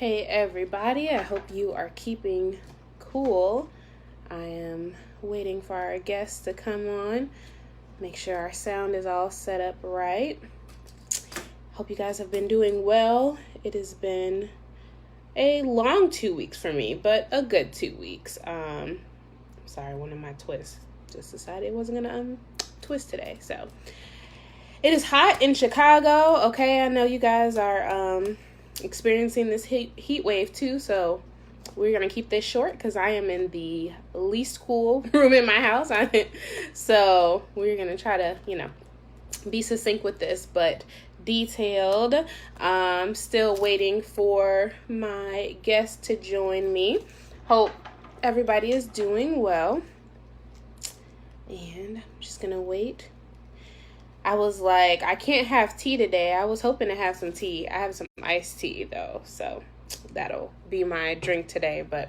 Hey everybody, I hope you are keeping cool. I am waiting for our guests to come on. Make sure our sound is all set up right. Hope you guys have been doing well. It has been a long 2 weeks for me, but a good 2 weeks. Sorry, one of my twists just decided it wasn't gonna twist today. So it is hot in Chicago. Okay, I know you guys are experiencing this heat wave too, so we're gonna keep this short because I am in the least cool room in my house. So we're gonna try to be succinct with this, but detailed. Still waiting for my guest to join me. Hope everybody is doing well, and I'm just gonna wait. I was like, I can't have tea today. I was hoping to have some tea. I have some iced tea though, so that'll be my drink today. But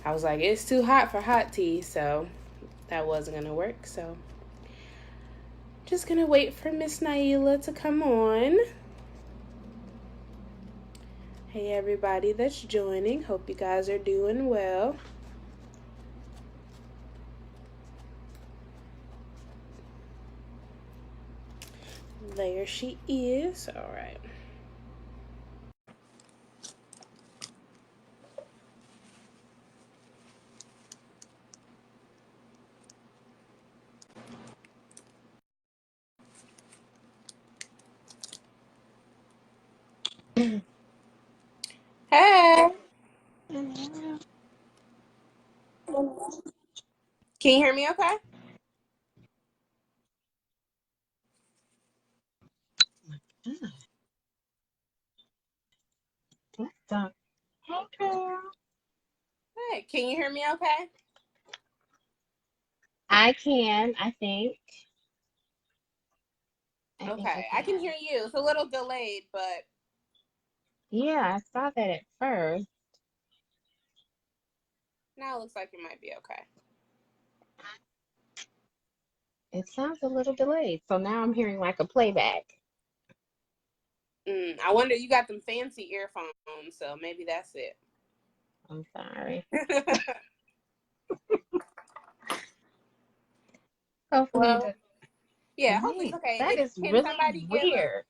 I was like, it's too hot for hot tea, so that wasn't gonna work. So just gonna wait for Miss Naila to come on. Hey everybody that's joining. Hope you guys are doing well. There she is. All right. Hey. Can you hear me okay? Hey, girl. Hey, can you hear me okay? I can, I think. I think I Okay, I can can. hear you. It's a little delayed, but Yeah, I saw that at first. now it looks like it might be okay. It sounds a little delayed. So now I'm hearing like a playback. I wonder, you got them fancy earphones, so maybe that's it. I'm sorry. Hopefully Well, the yeah, hopefully it's wait, okay. that is Can really somebody give weird.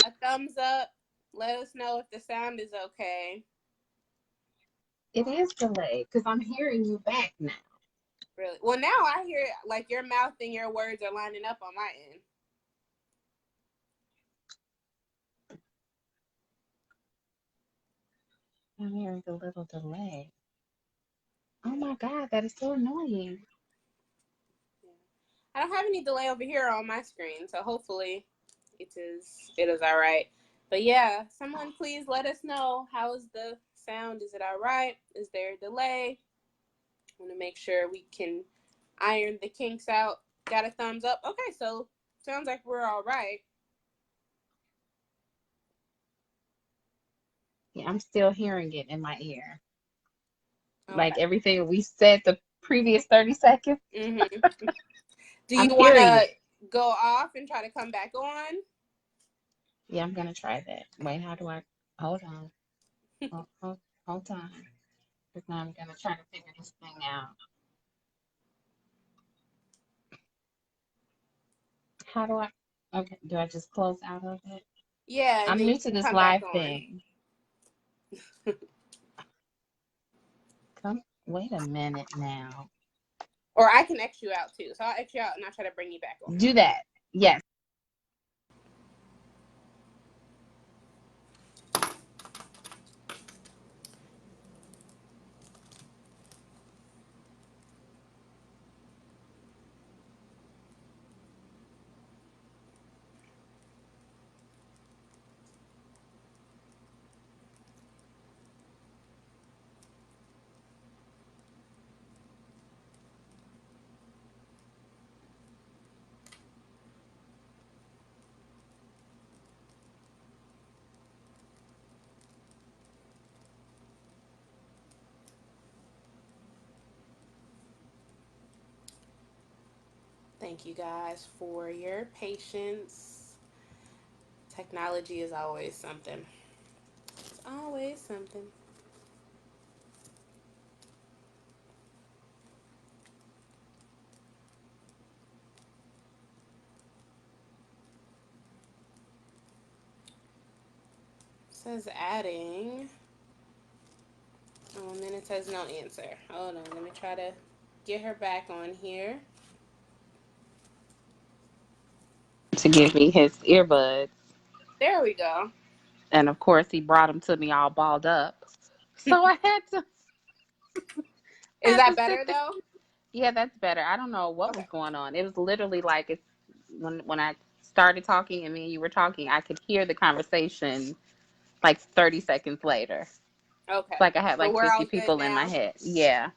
a thumbs up? Let us know if the sound is okay. It is delayed because I'm hearing you back now. Really? Well, now I hear like your mouth and your words are lining up on my end. I'm hearing a little delay. Oh my God, that is so annoying. I don't have any delay over here on my screen, so hopefully it is all right. But yeah, someone please let us know, how is the sound? Is it all right? Is there a delay? I want to make sure we can iron the kinks out. Got a thumbs up. Okay, so sounds like we're all right. Yeah, I'm still hearing it in my ear. Like Okay. everything we said the previous 30 seconds, Do I'm you want hearing to it. go off and try to come back on? Yeah, I'm gonna try that. Wait, how do I? Hold on. Hold on. Because now I'm gonna try to figure this thing out. How do I? Okay, do I just close out of it? Yeah, and I'm then new you to can this come back live on. thing. Come, wait a minute now. Or I can X you out too. So I'll X you out and I'll try to bring you back on. Do that. Yes. Thank you guys for your patience. Technology is always something. It's always something. says adding. Oh, and then it says no answer. Hold on, let me try to get her back on here. To give me his earbuds. There we go. And of course, he brought them to me all balled up. So I Is had to that sit better there. though? Yeah, that's better. I don't know what Okay. was going on. It was literally like it's when I started talking and me and you were talking, I could hear the conversation like 30 seconds later. It's Okay. like I had So like we're 50 all good people in my now. head. Yeah.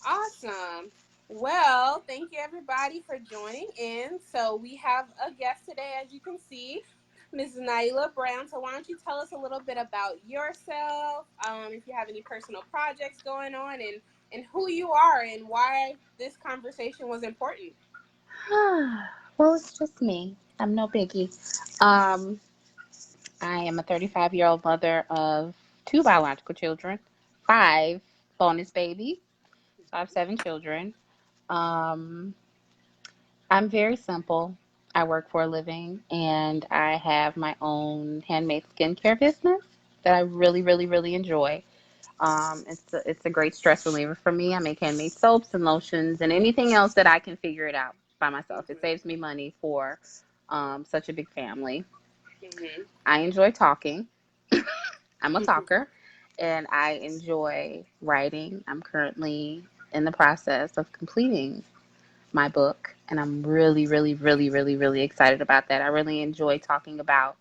Awesome. Well, thank you everybody for joining in. So we have a guest today, as you can see, Mrs. Naila Brown. So why don't you tell us a little bit about yourself, if you have any personal projects going on, and who you are and why this conversation was important. Well, it's just me. I'm no biggie. Um, I am a 35-year-old mother of two biological children, five bonus babies. So I have seven children. Um, I'm very simple. I work for a living and I have my own handmade skincare business that I really, really, really enjoy. It's a great stress reliever for me. I make handmade soaps and lotions and anything else that I can figure it out by myself. It saves me money for such a big family. Mm-hmm. I enjoy talking. I'm a Mm-hmm. talker and I enjoy writing. I'm currently in the process of completing my book and I'm really, really, really, really, really excited about that. I really enjoy talking about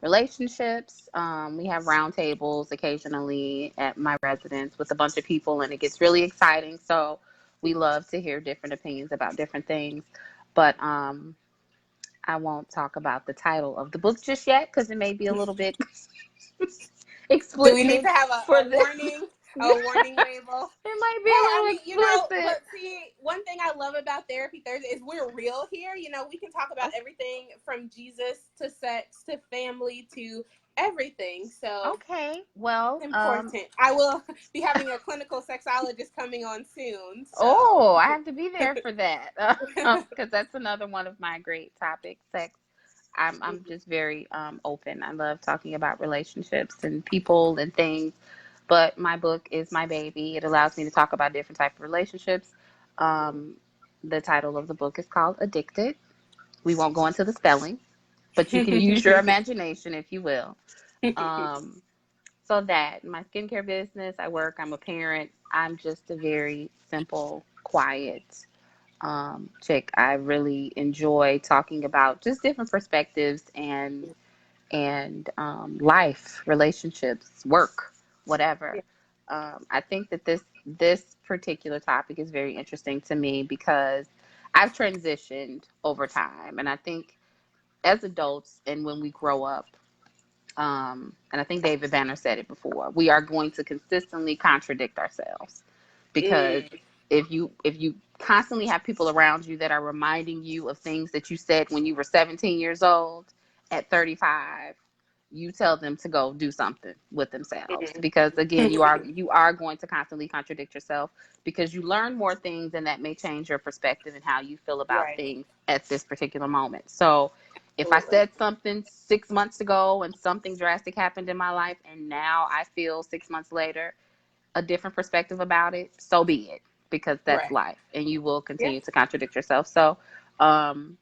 relationships. We have roundtables occasionally at my residence with a bunch of people, and it gets really exciting. So we love to hear different opinions about different things. But I won't talk about the title of the book just yet because it may be a little bit Do we need explicit to have for a this. warning, a warning It label? might be Hey, a I little mean, but explicit. see, one thing I love about Therapy Thursday is we're real here. We can talk about everything from Jesus to sex to family to everything. So Okay. Well, it's important. I will be having a clinical sexologist coming on soon. So, oh, I have to be there for that because that's another one of my great topics. Sex. I'm just very open. I love talking about relationships and people and things. But my book is my baby. It allows me to talk about different type of relationships. Um, the title of the book is called Addicted. We won't go into the spelling, but you can use your imagination if you will. Um, so that my skincare business, I work. I'm a parent. I'm just a very simple, quiet chick. I really enjoy talking about just different perspectives and life, relationships, work, whatever. I think that this particular topic is very interesting to me because I've transitioned over time, and I think as adults and when we grow up, and I think David Banner said it before, we are going to consistently contradict ourselves because mm, if you constantly have people around you that are reminding you of things that you said when you were 17 years old, at 35 you tell them to go do something with themselves because again you are going to constantly contradict yourself because you learn more things and that may change your perspective and how you feel about right, things at this particular moment. So if I absolutely, said something 6 months ago and something drastic happened in my life and now I feel 6 months later a different perspective about it, so be it, because that's right, life and you will yeah, continue to contradict yourself. So, um,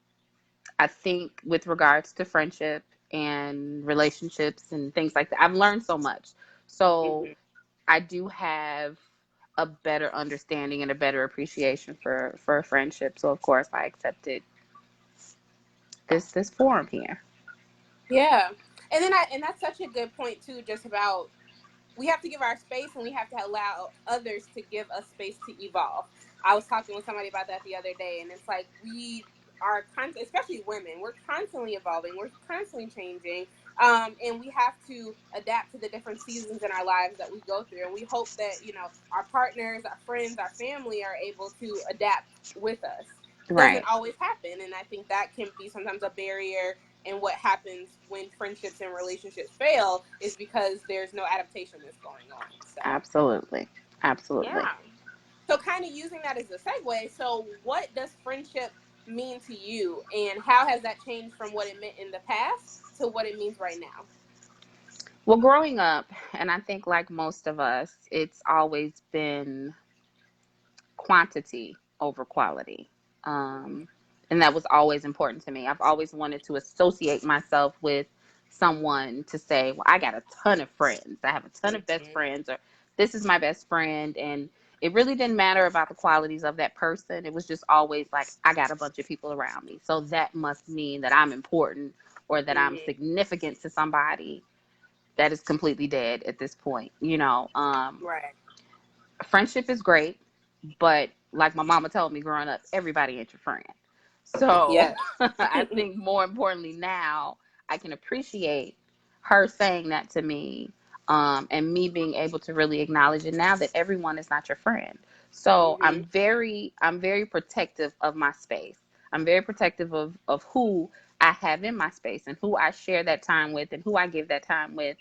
I think with regards to friendship and relationships and things like that, I've learned so much. So, hmm I do have a better understanding and a better appreciation for friendship. So, of course, I accepted this forum here. yeah. And that's such a good point too, just about we have to give our space and we have to allow others to give us space to evolve. I was talking with somebody about that the other day, and it's like we are especially women, we're constantly evolving, we're constantly changing, and we have to adapt to the different seasons in our lives that we go through. And we hope that our partners, our friends, our family are able to adapt with us. Doesn't Right. always happen, and I think that can be sometimes a barrier. And what happens when friendships and relationships fail is because there's no adaptation that's going on. So, Absolutely. Absolutely. yeah. So, kind of using that as a segue. So, what does friendship mean to you, and how has that changed from what it meant in the past to what it means right now? Well, growing up, and I think like most of us, it's always been quantity over quality. Um, and that was always important to me. I've always wanted to associate myself with someone to say, well, I got a ton of friends. I have a ton of best Mhm. friends, or this is my best friend. And it really didn't matter about the qualities of that person. It was just always like, I got a bunch of people around me. So that must mean that I'm important or that I'm Mhm. significant to somebody. That is completely dead at this point. Right. Friendship is great, but like my mama told me growing up, everybody ain't your friend. So Yes. I think more importantly now, I can appreciate her saying that to me, and me being able to really acknowledge it now that everyone is not your friend. So Mhm. I'm very protective of my space. I'm very protective of who I have in my space and who I share that time with and who I give that time with.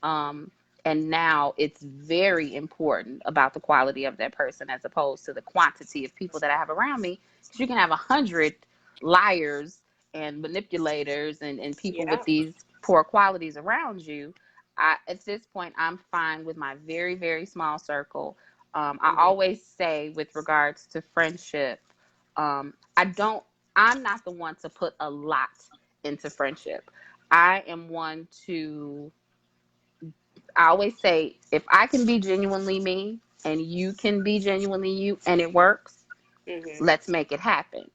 Um, and now it's very important about the quality of that person as opposed to the quantity of people that I have around me. Because you can have 100 liars and manipulators and people with Yeah. these poor qualities around you. At this point, I'm fine with my very, very small circle. I Mhm. always say, with regards to friendship, I don't, I'm not the one to put a lot into friendship. I am one to I always say, if I can be genuinely me and you can be genuinely you and it works, Mhm. let's make it happen.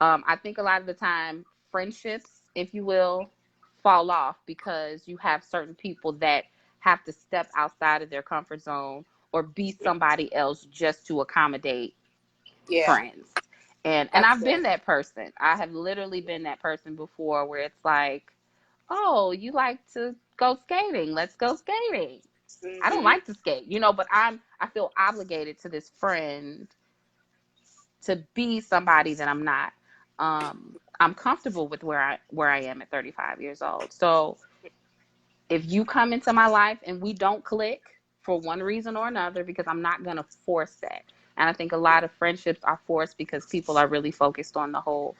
I think a lot of the time, friendships, if you will, fall off because you have certain people that have to step outside of their comfort zone or be somebody else just to accommodate Yeah. friends. And That's I've good. been that person. I have literally been that person before where it's like, oh, you like to go skating? Let's go skating. I don't Mhm. like to skate, but I feel obligated to this friend to be somebody that I'm not. I'm comfortable with where I am at 35 years old. So if you come into my life and we don't click for one reason or another, because I'm not gonna force that. And I think a lot of friendships are forced because people are really focused on the whole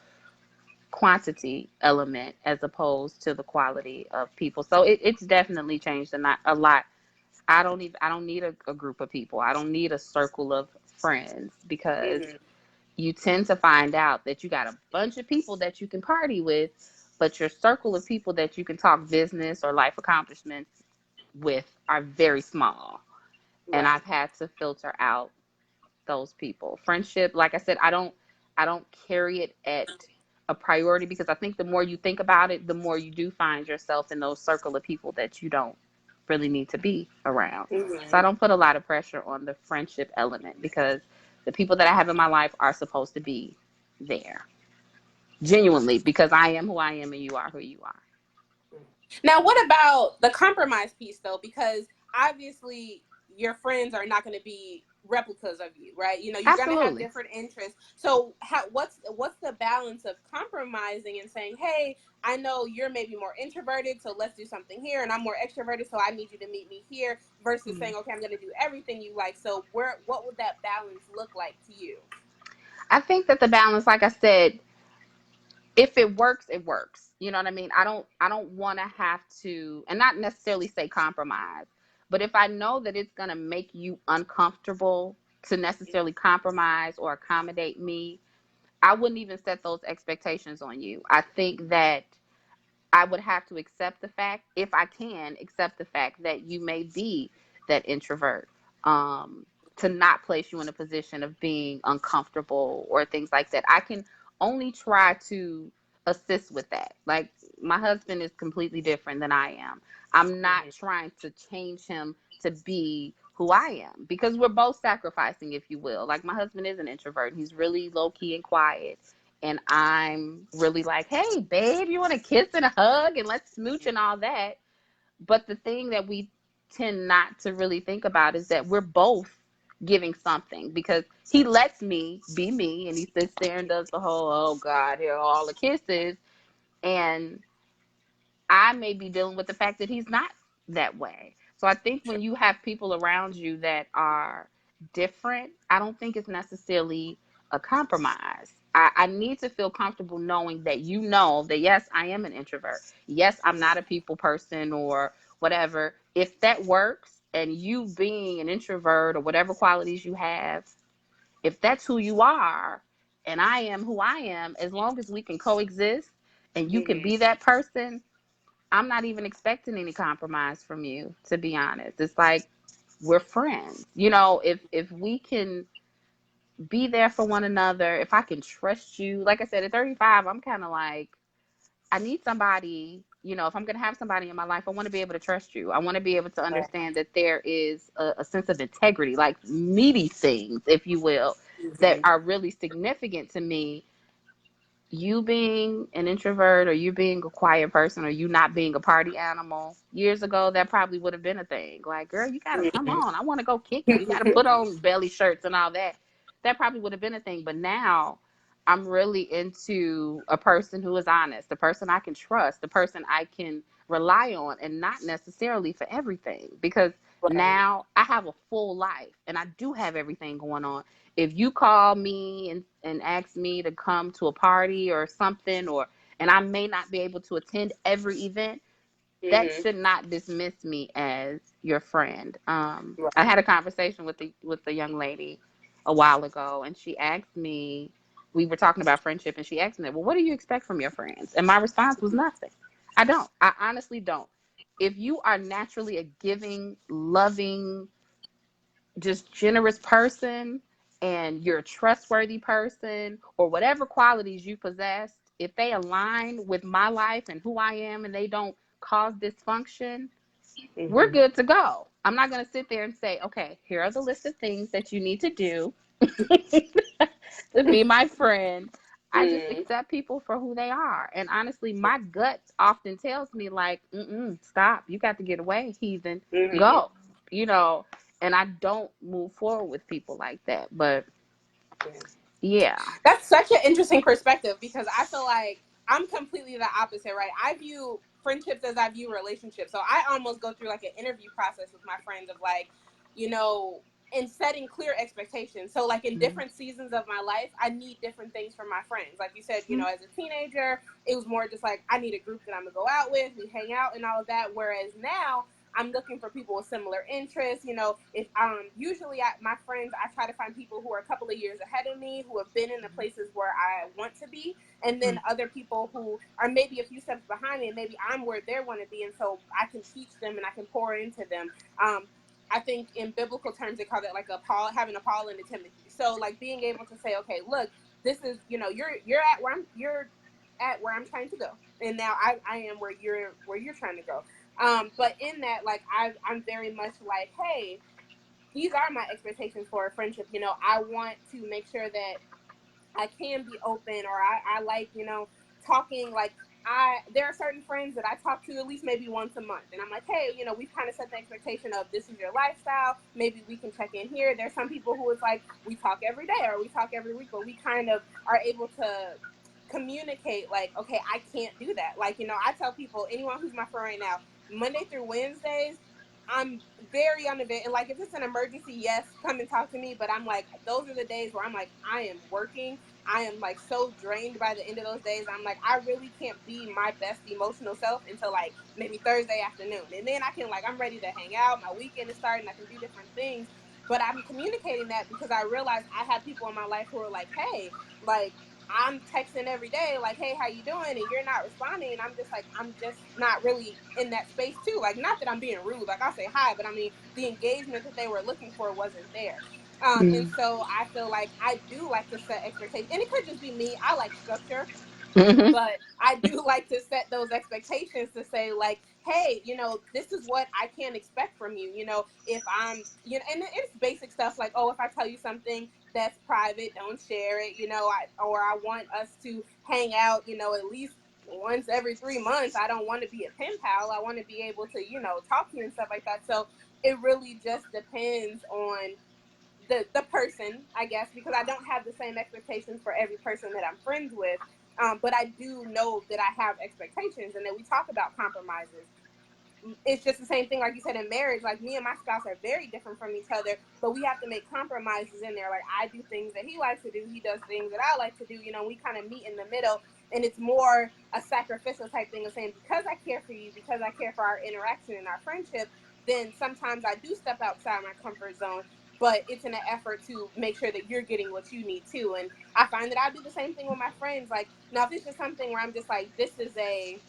quantity element as opposed to the quality of people. So it's definitely changed a lot. I don't need a group of people. I don't need a circle of friends because Mhm. you tend to find out that you got a bunch of people that you can party with, but your circle of people that you can talk business or life accomplishments with are very small. And Right. I've had to filter out those people. Friendship, like I said, I don't carry it at a priority because I think the more you think about it, the more you do find yourself in those circle of people that you don't really need to be around. So I Mhm. don't put a lot of pressure on the friendship element because the people that I have in my life are supposed to be there genuinely because I am who I am and you are who you are. Now, what about the compromise piece, though? Because obviously, your friends are not going to be replicas of you, right? You know, you're going to have Absolutely. different interests. So, what's the balance of compromising and saying, "Hey, I know you're maybe more introverted, so let's do something here, and I'm more extroverted, so I need you to meet me here," versus Hmm. saying, "Okay, I'm going to do everything you like." So, what would that balance look like to you? I think that the balance, like I said, if it works, it works. You know what I mean? I don't want to have to, and not necessarily say compromise, but if I know that it's going to make you uncomfortable to necessarily compromise or accommodate me, I wouldn't even set those expectations on you. I think that I would have to accept the fact, if I can accept the fact that you may be that introvert, to not place you in a position of being uncomfortable or things like that. I can only try to assist with that. Like my husband is completely different than I am. I'm not Mhm. trying to change him to be who I am because we're both sacrificing, if you will. Like my husband is an introvert. He's really low key and quiet and I'm really like, hey, babe, you want a kiss and a hug and let's smooch and all that. But the thing that we tend not to really think about is that we're both giving something because he lets me be me and he sits there and does the whole, oh God, here are all the kisses. And I may be dealing with the fact that he's not that way. So I think when you have people around you that are different, I don't think it's necessarily a compromise. I need to feel comfortable knowing that you know that yes, I am an introvert. Yes, I'm not a people person or whatever. If that works and you being an introvert or whatever qualities you have, if that's who you are and I am who I am, as long as we can coexist and you can Mm-hmm. be that person, I'm not even expecting any compromise from you, to be honest. It's like we're friends. If we can be there for one another, if I can trust you, like I said, at 35, I'm kind of like, I need somebody, if I'm going to have somebody in my life, I want to be able to trust you. I want to be able to understand that there is a sense of integrity, like meaty things, if you will, that Mm-hmm. are really significant to me. You being an introvert or you being a quiet person or you not being a party animal, years ago that probably would have been a thing. Like, girl, you gotta come on, I want to go kick it, we gotta put on belly shirts and all that probably would have been a thing. But now I'm really into a person who is honest, a person I can trust, a person I can rely on, and not necessarily for everything, because Right. now I have a full life and I do have everything going on. If you call me and ask me to come to a party or something, and I may not be able to attend every event, that Mm-hmm. should not dismiss me as your friend. I Right. had a conversation with the young lady a while ago, and she asked me. We were talking about friendship, and she asked me, "Well, what do you expect from your friends?" And my response was nothing. I don't. I honestly don't. If you are naturally a giving, loving, just generous person, and you're a trustworthy person, or whatever qualities you possess, if they align with my life and who I am and they don't cause dysfunction, we're Mm-hmm. good to go. I'm not going to sit there and say, okay, here are the list of things that you need to do to be my friend. I just Mm-hmm. accept people for who they are. And honestly, my gut often tells me, like, stop. You got to get away, heathen. Mm-hmm. Go. You know, and I don't move forward with people like that. But Yeah. yeah. That's such an interesting perspective because I feel like I'm completely the opposite, right? I view friendships as I view relationships. So I almost go through like an interview process with my friends of like, you know, and setting clear expectations. So like in different seasons of my life, I need different things from my friends. Like you said, as a teenager, it was more just like I need a group that I'm gonna go out with, we hang out and all of that. Whereas now I'm looking for people with similar interests. If usually my friends, I try to find people who are a couple of years ahead of me, who have been in the places where I want to be, and then other people who are maybe a few steps behind me, and maybe I'm where they want to be, and so I can teach them and I can pour into them. I think in biblical terms they call that like having a Paul and a Timothy. So like being able to say, okay, look, this is you're at where I'm trying to go, and now I am where you're trying to go. But in that, like I'm very much like, hey, these are my expectations for a friendship. I want to make sure that I can be open, or I like, talking. Like there are certain friends that I talk to at least maybe once a month, and I'm like, hey, we've kind of set the expectation of this is your lifestyle. Maybe we can check in here. There's some people who it's like we talk every day or we talk every week, but we kind of are able to communicate like, okay, I can't do that. Like, I tell people, anyone who's my friend right now, Monday through Wednesdays, I'm very unavailable. And like, if it's an emergency, yes, come and talk to me. But I'm like, those are the days where I'm like, I am working. I am like so drained by the end of those days. I'm like, I really can't be my best emotional self until like maybe Thursday afternoon. And then I'm ready to hang out. My weekend is starting. I can do different things. But I'm communicating that because I realize I have people in my life who are like, hey, like, I'm texting every day, like, hey, how you doing? And you're not responding. And I'm just like, I'm just not really in that space too. Like, not that I'm being rude. Like, I'll say hi, but I mean, the engagement that they were looking for wasn't there. And so I feel like I do like to set expectations. And it could just be me. I like structure. Mm-hmm. But I do like to set those expectations to say like, hey, this is what I can expect from you. If I'm, and it's basic stuff like, oh, if I tell you something that's private, don't share it. I want us to hang out, at least once every 3 months. I don't want to be a pen pal. I want to be able to, talk to you and stuff like that. So it really just depends on the person, I guess, because I don't have the same expectations for every person that I'm friends with. But I do know that I have expectations and that we talk about compromises. it's just the same thing, like you said, in marriage. Like, me and my spouse are very different from each other, but we have to make compromises in there. Like, I do things that he likes to do, he does things that I like to do. You know, we kind of meet in the middle, and it's more a sacrificial type thing of saying, because I care for you, because I care for our interaction and our friendship, then sometimes I do step outside my comfort zone. But it's in an effort to make sure that you're getting what you need too. And I find that I do the same thing with my friends. Like, now, if it's just something where I'm just like, this is a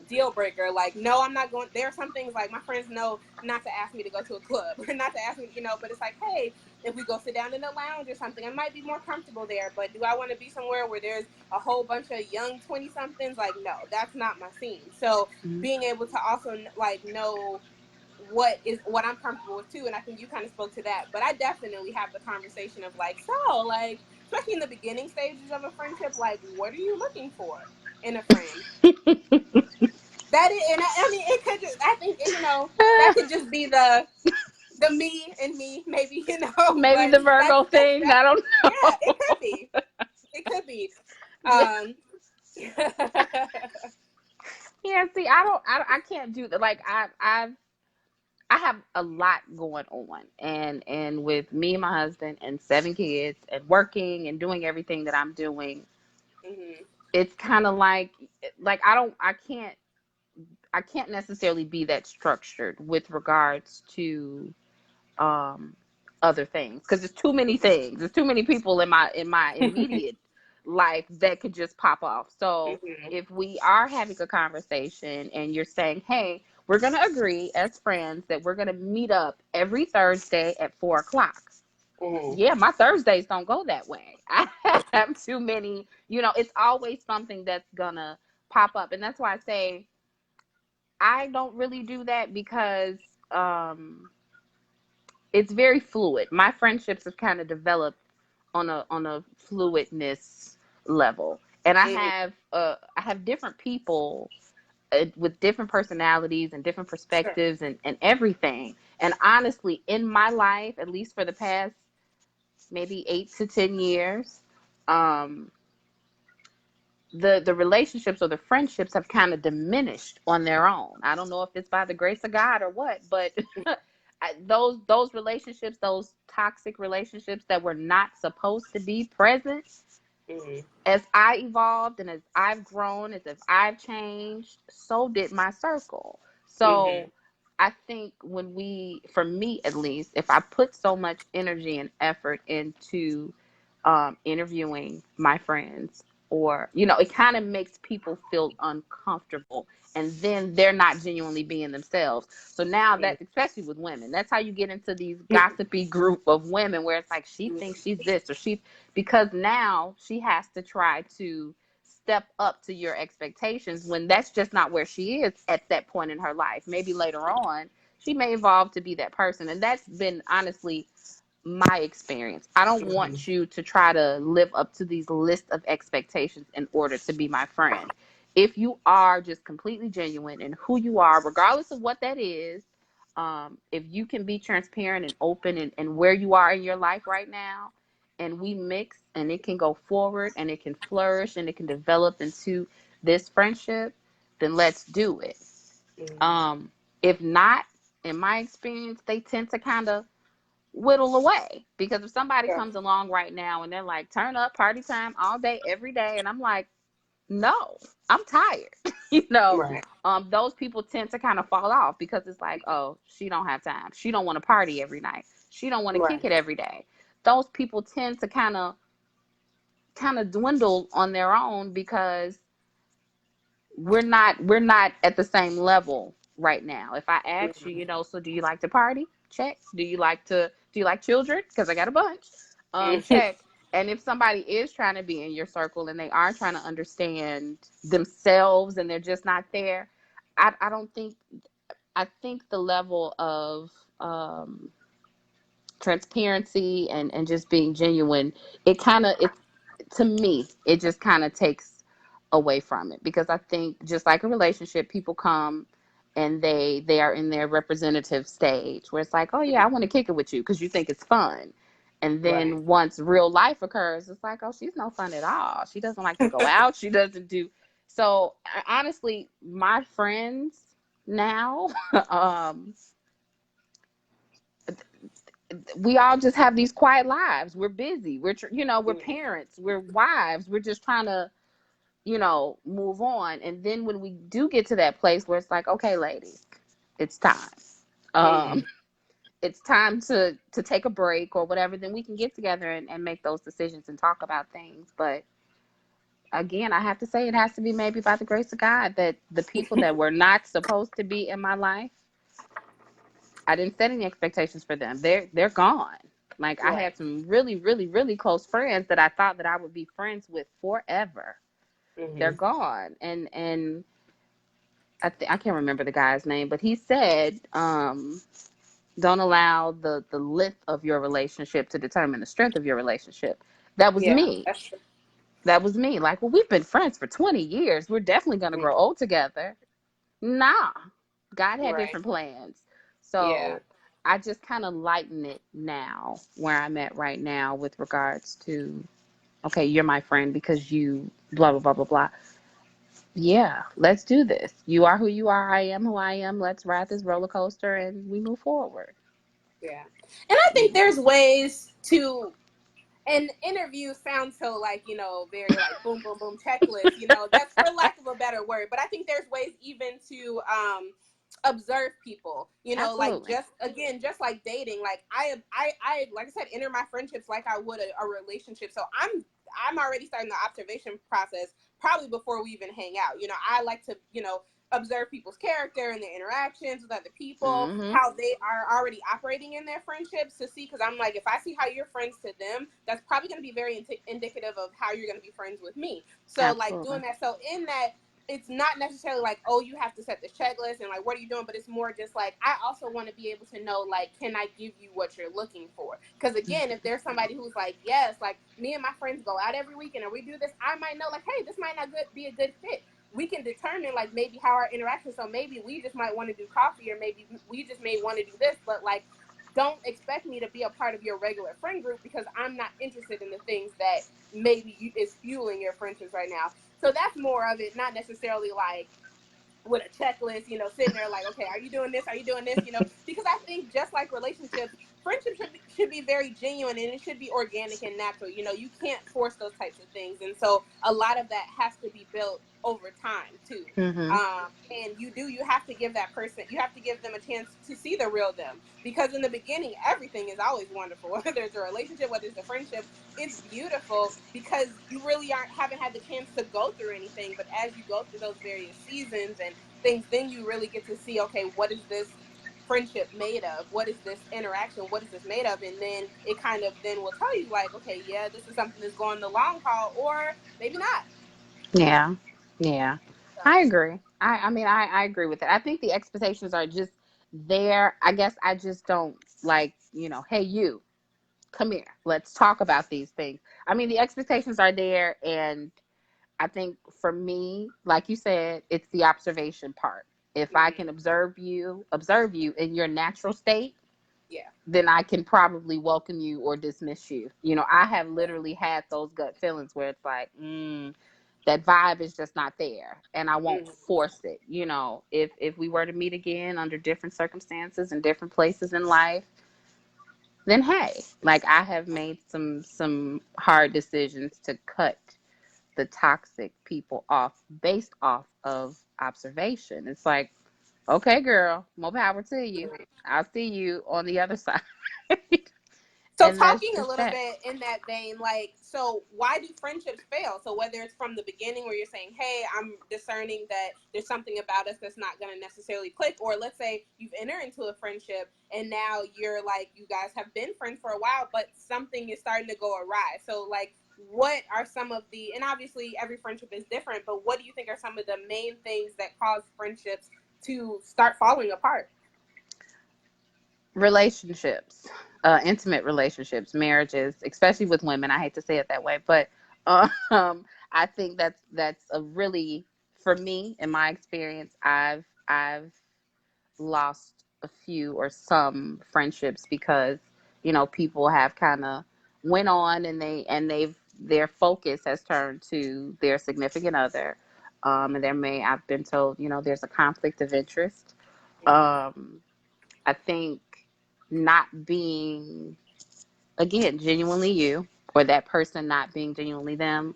deal breaker, like, no, I'm not going. There are some things, like, my friends know not to ask me to go to a club or not to ask me, but it's like, hey, if we go sit down in the lounge or something, I might be more comfortable there. But do I want to be somewhere where there's a whole bunch of young 20 somethings? Like, no, that's not my scene. So Mm-hmm. being able to also, like, know what I'm comfortable with too. And I think you kind of spoke to that, but I definitely have the conversation of, like, so, like, especially in the beginning stages of a friendship, like, what are you looking for in a friend? That is, and I mean, it could just, I think, that could just be the me and me, maybe, Maybe but the Virgo thing. I don't yeah, it know. could be. It could be. Yeah. Um, Yeah. See, I can't do that. Like, I have a lot going on, and with me and my husband and 7 kids and working and doing everything that I'm doing, mhm, it's kind of like I can't necessarily be that structured with regards to um other things, because there's too many things, there's too many people in my immediate life that could just pop off. So mhm, if we are having a conversation and you're saying, hey, we're going to agree as friends that we're going to meet up every Thursday at 4 o'clock. mhm, Yeah, my Thursdays don't go that way. I have too many, it's always something that's gonna pop up. And that's why I say I don't really do that, because um it's very fluid. My friendships have kind of developed on a fluidness level. And mhm. I have different people with different personalities and different Sure. perspectives and everything. And honestly, in my life, at least for the past maybe 8 to 10 years, um, the relationships or the friendships have kind of diminished on their own. I don't know if it's by the grace of God or what, but those relationships, those toxic relationships that were not supposed to be present, Mhm, as I evolved and as I've grown, as if I've changed, so did my circle. mhm, So I think for me at least, if I put so much energy and effort into interviewing my friends, or, it kind of makes people feel uncomfortable, and then they're not genuinely being themselves. So now mhm, that, especially with women, that's how you get into these gossipy group of women where it's like, she mhm. thinks she's this, or because now she has to try to step up to your expectations, when that's just not where she is at that point in her life. Maybe later on she may evolve to be that person. And that's been honestly my experience. I don't Mhm. want you to try to live up to these list of expectations in order to be my friend. If you are just completely genuine in who you are, regardless of what that is, if you can be transparent and open, and where you are in your life right now, and we mix, and it can go forward, and it can flourish, and it can develop into this friendship, then let's do it. Mhm. Um, if not, in my experience, they tend to kind of whittle away, because if somebody Sure. comes along right now and they're like, turn up, party time all day every day, and I'm like, no, I'm tired. Right. Those people tend to kind of fall off, because it's like, oh, she don't have time, she don't want to party every night, she don't want to kick Right. it every day. Those people tend to kind of dwindle on their own, because we're not at the same level right now. If I ask you, Mhm. so do you like to party? Check. Do you like children? Because I got a bunch. Mhm. Check. And if somebody is trying to be in your circle and they are trying to understand themselves and they're just not there, I don't think, I think the level of um, transparency and just being genuine, it to me, it just kind of takes away from it, because I think, just like a relationship, people come and they are in their representative stage where it's like, oh yeah, I want to kick it with you because you think it's fun. And Right. then once real life occurs, it's like, oh, she's no fun at all, she doesn't like to go out, she doesn't do. So honestly, my friends now. We all just have these quiet lives. We're busy. We're parents. We're wives. We're just trying to, move on. And then when we do get to that place where it's like, okay, ladies, it's time. Mm-hmm. Um, it's time to take a break or whatever. Then we can get together and make those decisions and talk about things. But again, I have to say it has to be maybe by the grace of God that the people that were not supposed to be in my life, I didn't set any expectations for them. They're gone. Like I Right. had some really, really, really close friends that I thought that I would be friends with forever. They're Mm-hmm. gone. And I can't remember the guy's name, but he said, don't allow the length of your relationship to determine the strength of your relationship. That was Yeah, me. that's true. That was me. Like, well, we've been friends for 20 years. We're definitely going to grow Mm-hmm. old together. Nah, God had Right. different plans. Yeah. So I just kind of lighten it now where I'm at right now with regards to, okay, you're my friend because you blah, blah, blah, blah, blah. Yeah, let's do this. You are who you are. I am who I am. Let's ride this roller coaster and we move forward. Yeah. And I think there's ways to, and interviews sound so like, very like boom, boom, boom checklist, that's for lack of a better word. But I think there's ways even to observe people, like Absolutely. just like dating. Like I like I said, enter my friendships like I would a relationship. So I'm already starting the observation process probably before we even hang out. I like to, observe people's character and their interactions with other people, Mm-hmm. how they are already operating in their friendships to see. Because I'm like, if I see how you're friends to them, that's probably going to be very indicative of how you're going to be friends with me. So, like, Absolutely. doing that. So, in that, it's not necessarily like, oh, you have to set this checklist and like, what are you doing? But it's more just like, I also want to be able to know, like, can I give you what you're looking for? Because again, if there's somebody who's like, yes, like me and my friends go out every weekend and we do this, I might know, like, hey, this might not be a good fit. We can determine like maybe how our interaction. So maybe we just might want to do coffee, or maybe we just may want to do this. But like, don't expect me to be a part of your regular friend group because I'm not interested in the things that maybe is fueling your friendships right now. So that's more of it, not necessarily like with a checklist, sitting there like, okay, are you doing this? Are you doing this? Because I think just like relationships, friendship should be very genuine and it should be organic and natural. You can't force those types of things. And so a lot of that has to be built over time too. Mm-hmm. And you have to give that person, you have to give them a chance to see the real them. Because in the beginning, everything is always wonderful. Whether it's a relationship, whether it's a friendship, it's beautiful because you really haven't had the chance to go through anything. But as you go through those various seasons and things, then you really get to see, okay, what is this friendship made of? What is this interaction? What is this made of? And then it kind of then will tell you like, okay, yeah, this is something that's going the long haul, or maybe not. Yeah. Yeah. So, I agree. I mean, I agree with it. I think the expectations are just there. I guess I just don't like, hey, you, come here. Let's talk about these things. I mean, the expectations are there. And I think for me, like you said, it's the observation part. If I can mm-hmm. observe you in your natural state, Yeah. then I can probably welcome you or dismiss you. I have literally had those gut feelings where it's like, that vibe is just not there, and I won't Mm-hmm. force it. If we were to meet again under different circumstances and different places in life, then hey, like I have made some hard decisions to cut the toxic people off based off of observation. It's like, okay, girl, more power to you. I'll see you on the other side. So And that's talking a just little that. bit in that vein, like, so why do friendships fail? So whether it's from the beginning where you're saying, hey, I'm discerning that there's something about us that's not going to necessarily click, or let's say you've entered into a friendship and now you're like, you guys have been friends for a while, but something is starting to go awry. So like, what are some of the, and obviously every friendship is different, but what do you think are some of the main things that cause friendships to start falling apart? Relationships, intimate relationships, marriages, especially with women. I hate to say it that way, but um, I think that's a really, for me, in my experience, I've lost a few or some friendships because people have kind of went on and their focus has turned to their significant other, and I've been told there's a conflict of interest, Um, I think not being, again, genuinely you, or that person not being genuinely them,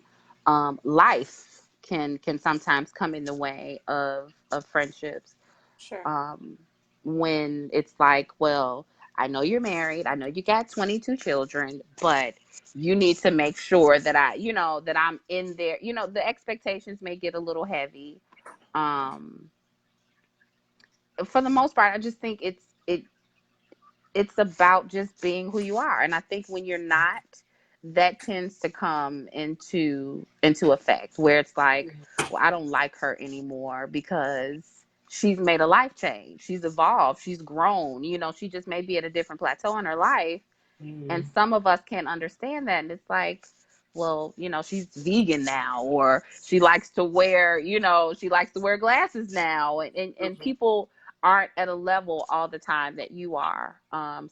life can sometimes come in the way of friendships. Sure. um, when it's like, well, I know you're married, I know you got 22 children, but you need to make sure that that I'm in there. The expectations may get a little heavy. Um, for the most part, I just think it's about just being who you are. And I think when you're not, that tends to come into effect, where it's like, well, I don't like her anymore because she's made a life change. She's evolved. She's grown. She just may be at a different plateau in her life. And Mm-hmm. some of us can't understand that. And it's like, well, she's vegan now, or she likes to wear glasses now. And Mm-hmm. people aren't at a level all the time that you are.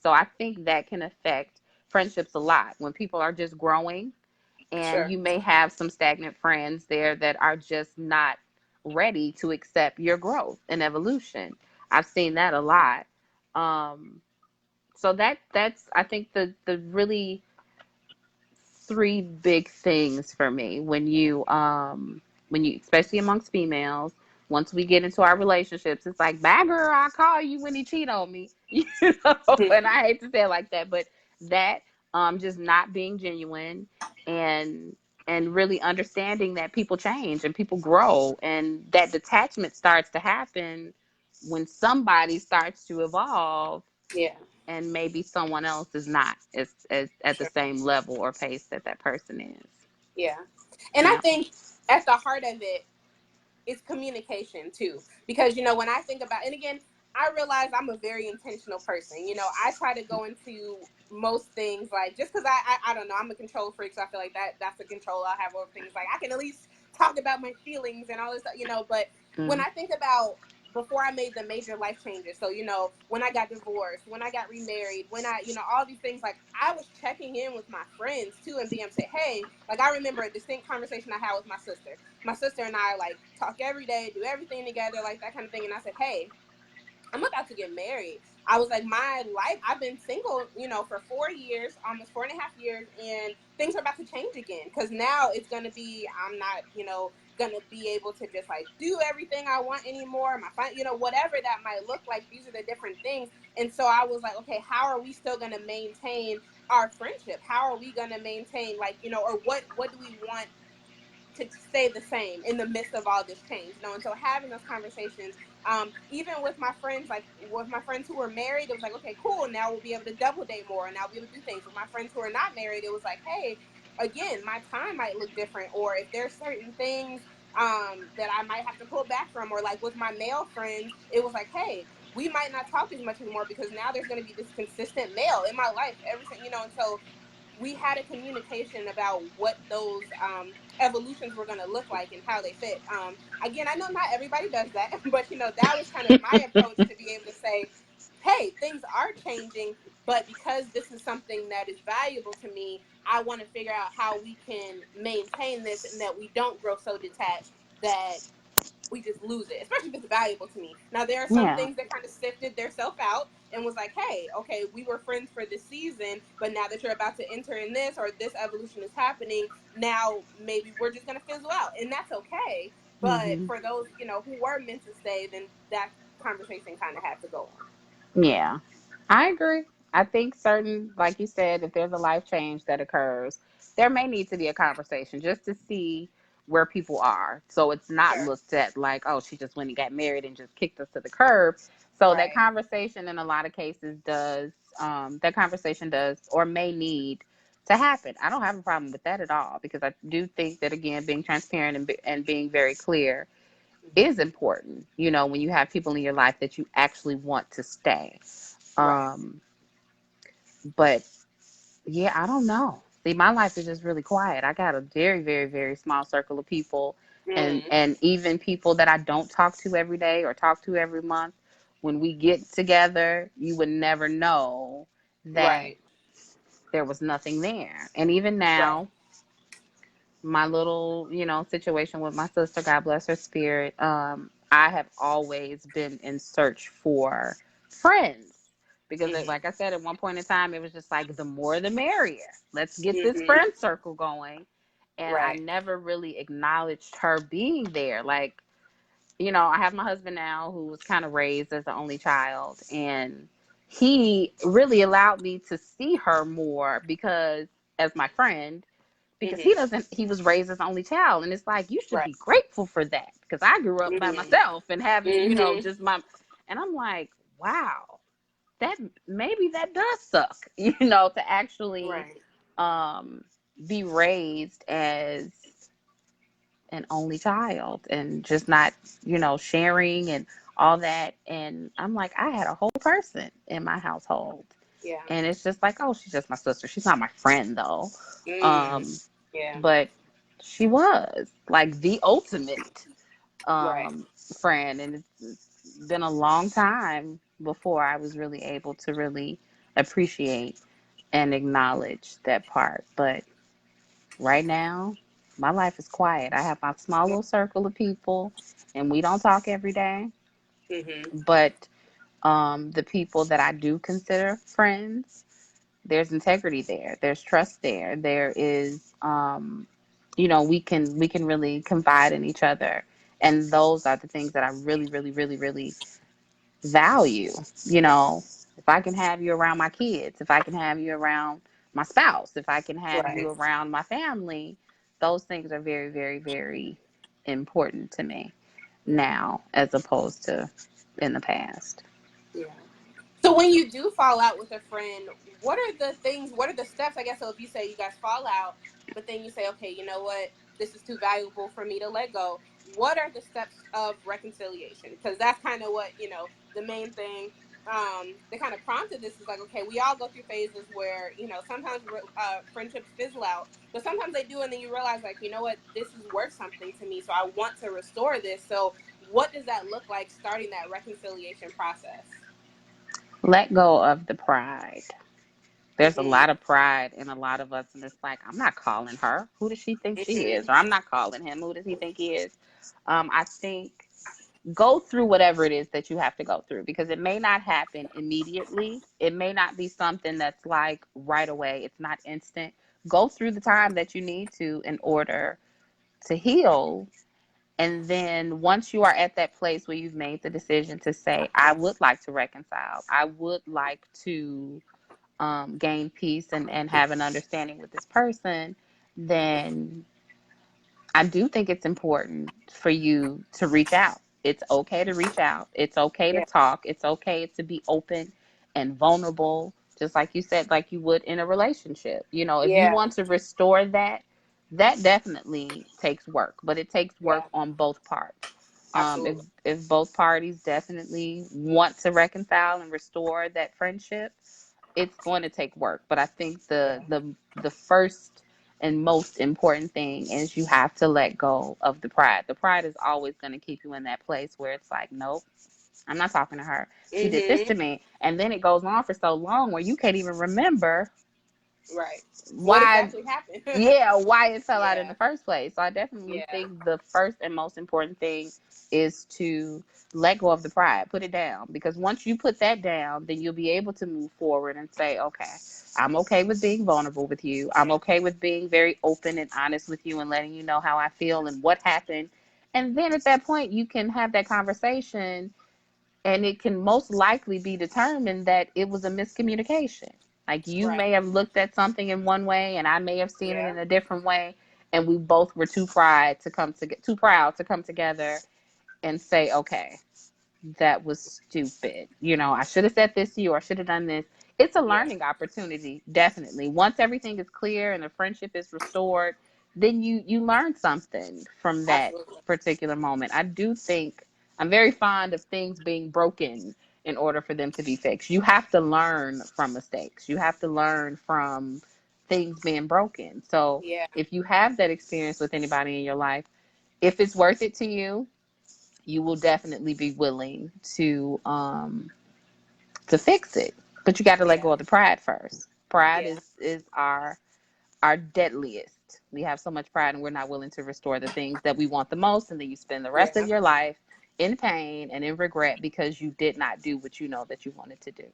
So I think that can affect friendships a lot when people are just growing, and Sure. you may have some stagnant friends there that are just not ready to accept your growth and evolution. I've seen that a lot. So that's, I think, the really three big things for me when you, especially amongst females, once we get into our relationships, it's like, bad girl, I'll call you when he cheat on me. And I hate to say it like that, but that, just not being genuine, and really understanding that people change and people grow, and that detachment starts to happen when somebody starts to evolve, Yeah. and maybe someone else is not as at the Sure. same level or pace that that person is. Yeah. And I Yeah. think at the heart of it, it's communication too, because when I think about, and again, I realize I'm a very intentional person. I try to go into most things like, just because I don't know, I'm a control freak, so I feel like that's the control I have over things. Like, I can at least talk about my feelings and all this stuff. But when Mm. I think about before I made the major life changes, so when I got divorced, when I got remarried, when I all these things, like, I was checking in with my friends too and being able to say, hey, like, I remember a distinct conversation I had with my sister and I, like, talk every day, do everything together, like, that kind of thing. And I said, hey, I'm about to get married. I was like, my life, I've been single, for 4 years, almost 4.5 years, and things are about to change again. Because now it's going to be, I'm not, going to be able to just, like, do everything I want anymore. Whatever that might look like, these are the different things. And so I was like, okay, how are we still going to maintain our friendship? How are we going to maintain, like, or what do we want to stay the same in the midst of all this change, And so having those conversations, even with my friends, like with my friends who were married, it was like, okay, cool. Now we'll be able to double date more, and now we'll be able to do things. With my friends who are not married, it was like, hey, again, my time might look different, or if there's certain things that I might have to pull back from, or like with my male friends, it was like, hey, we might not talk as much anymore because now there's going to be this consistent male in my life and so we had a communication about what those evolutions were going to look like and how they fit. Again, I know not everybody does that, but that was kind of my approach to be able to say, hey, things are changing, but because this is something that is valuable to me, I want to figure out how we can maintain this and that we don't grow so detached that we just lose it, especially if it's valuable to me. Now, there are some Yeah. things that kind of sifted their self out and was like, hey, okay, we were friends for this season, but now that you're about to enter in this, or this evolution is happening, now maybe we're just going to fizzle out. And that's okay. But Hmm. for those, who were meant to stay, then that conversation kind of had to go on. Yeah, I agree. I think certain, like you said, if there's a life change that occurs, there may need to be a conversation just to see where people are. So it's not Sure. looked at like, oh, she just went and got married and just kicked us to the curb. So that Right. conversation in a lot of cases that conversation does or may need to happen. I don't have a problem with that at all, because I do think that, again, being transparent and being very clear is important, when you have people in your life that you actually want to stay. Right. Um, but yeah, I don't know. See, my life is just really quiet. I got a very, very, very small circle of people, and Mm. even people that I don't talk to every day or talk to every month. When we get together, you would never know that Right. there was nothing there. And even Right. now, my little, situation with my sister, God bless her spirit. I have always been in search for friends because, Mhm. like I said, at one point in time, it was just like the more the merrier. Let's get this Mhm. friend circle going. And I Right. never really acknowledged her being there. Like, I have my husband now who was kind of raised as the only child, and he really allowed me to see her more because, as my friend, because Mhm. he was raised as the only child. And it's like, you should Right. be grateful for that because I grew up by Mhm. myself and having, Mhm. just and I'm like, wow, that maybe that does suck, to actually Right. um, be raised as an only child and just not, sharing and all that. And I'm like, I had a whole person in my household. Yeah. And it's just like, oh, she's just my sister. She's not my friend though. Mm. Um, Yeah. but she was like the ultimate Right. friend. And it's been a long time before I was really able to really appreciate and acknowledge that part. But right now, my life is quiet. I have my small little circle of people, and we don't talk every day. Mhm. But the people that I do consider friends, there's integrity there. There's trust there. There is, we can really confide in each other, and those are the things that I really, really, really, really value. If I can have you around my kids, if I can have you around my spouse, if I can have Right. you around my family, those things are very, very, very important to me Yeah. now as opposed to in the past. Yeah. So when you do fall out with a friend, what are the things? What are the steps? I guess so. If you say you guys fall out, but then you say, okay, you know what, this is too valuable for me to let go. What are the steps of reconciliation? Because that's kind of what the main thing. That kind of prompted this is like, okay, we all go through phases where sometimes friendships fizzle out, but sometimes they do, and then you realize like, you know what, this is worth something to me, so I want to restore this. So what does that look like? Starting that reconciliation process. Let go of the pride. There's a Mhm. lot of pride in a lot of us, and it's like, I'm not calling her. Who does she think she is? Mhm. Or I'm not calling him. Who does he think he is? I think go through whatever it is that you have to go through because it may not happen immediately. It may not be something that's like right away. It's not instant. Go through the time that you need to in order to heal. And then once you are at that place where you've made the decision to say, I would like to reconcile, I would like to gain peace and have an understanding with this person, then I do think it's important for you to reach out. It's okay to reach out. It's okay to Yeah. talk. It's okay to be open and vulnerable, just like you said, like you would in a relationship. If you Yeah. want to restore that, that definitely takes work, but it takes work Yeah. on both parts. If Absolutely. if both parties definitely want to reconcile and restore that friendship, it's going to take work. But I think Yeah. the first and most important thing is you have to let go of the pride. The pride is always going to keep you in that place where it's like, nope, I'm not talking to her. She did this to Mhm. me. And then it goes on for so long where you can't even remember Right. What why exactly happened? why it fell out in Yeah. the first place. So I definitely Yeah. think the first and most important thing is to let go of the pride, put it down. Because once you put that down, then you'll be able to move forward and say, okay, I'm okay with being vulnerable with you. I'm okay with being very open and honest with you and letting you know how I feel and what happened. And then at that point, you can have that conversation and it can most likely be determined that it was a miscommunication. Like you Right. may have looked at something in one way and I may have seen it Yeah. in a different way, and we both were too proud to come together and say, okay, that was stupid. I should have said this to you or I should have done this. It's a Yeah. learning opportunity, definitely. Once everything is clear and the friendship is restored, then you learn something from that Absolutely. particular moment. I do think I'm very fond of things being broken in order for them to be fixed. You have to learn from mistakes. You have to learn from things being broken. So Yeah. if you have that experience with anybody in your life, if it's worth it to you, you will definitely be willing to fix it. But you got to let Yeah. go of the pride first. Pride Yeah. is our deadliest. We have so much pride and we're not willing to restore the things that we want the most, and then you spend the rest of Yeah. your life in pain and in regret because you did not do what you know that you wanted to do.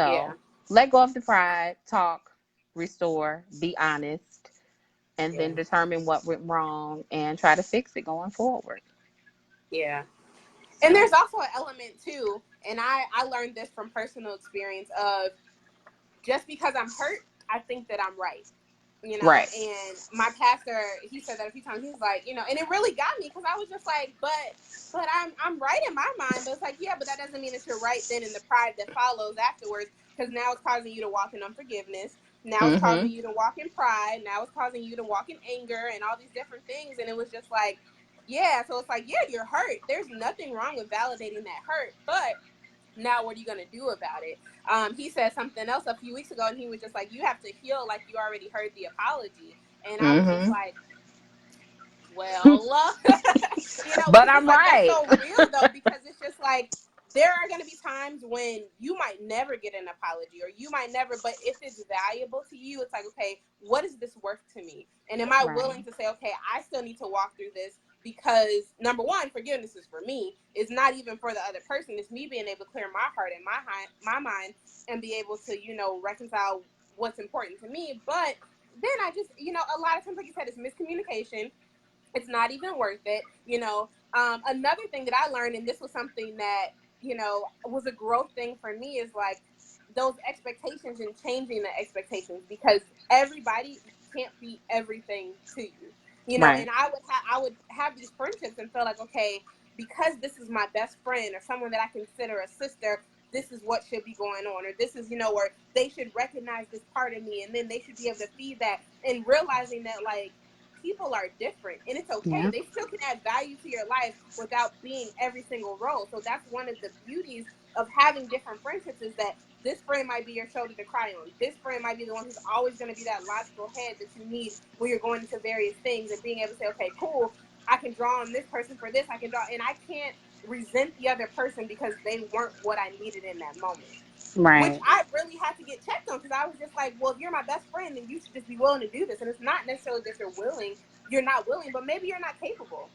Yeah. So let go of the pride, talk, restore, be honest, and Yeah. then determine what went wrong and try to fix it going forward. Yeah. And So, there's also an element too, and I learned this from personal experience of just because I'm hurt, I think that I'm right. right. And my pastor, he said that a few times. He was like, and it really got me because I was just like, but I'm right in my mind, but it's like, yeah, but that doesn't mean that you're right then in the pride that follows afterwards, because now it's causing you to walk in unforgiveness. Now it's Mm-hmm. causing you to walk in pride. Now it's causing you to walk in anger and all these different things. And it was just like, yeah, so it's like, yeah, you're hurt. There's nothing wrong with validating that hurt, but now what are you going to do about it? He said something else a few weeks ago, and he was just like, you have to heal like you already heard the apology. And I was just Mm-hmm. like, well, But which is I'm like, that's right. so real though, because it's just like, there are going to be times when you might never get an apology, or you might never, but if it's valuable to you, it's like, okay, what is this worth to me? And am I Right. willing to say, okay, I still need to walk through this, because number one, forgiveness is for me. It's not even for the other person. It's me being able to clear my heart and my mind and be able to, reconcile what's important to me. But then I just, a lot of times, like you said, it's miscommunication. It's not even worth it. Another thing that I learned, and this was something that, was a growth thing for me, is like those expectations and changing the expectations, because everybody can't be everything to you. Right. And I would have these friendships and feel like, okay, because this is my best friend or someone that I consider a sister, this is what should be going on, or this is, or they should recognize this part of me, and then they should be able to feed that, and realizing that, like, people are different, and it's okay. Yeah. They still can add value to your life without being every single role. So that's one of the beauties of having different friendships, is that this friend might be your shoulder to cry on. This friend might be the one who's always going to be that logical head that you need when you're going into various things, and being able to say, okay, cool, I can draw on this person for this. I can draw, and I can't resent the other person because they weren't what I needed in that moment, which Right. I really had to get checked on, because I was just like, well, if you're my best friend, then you should just be willing to do this. And it's not necessarily that you're not willing, but maybe you're not capable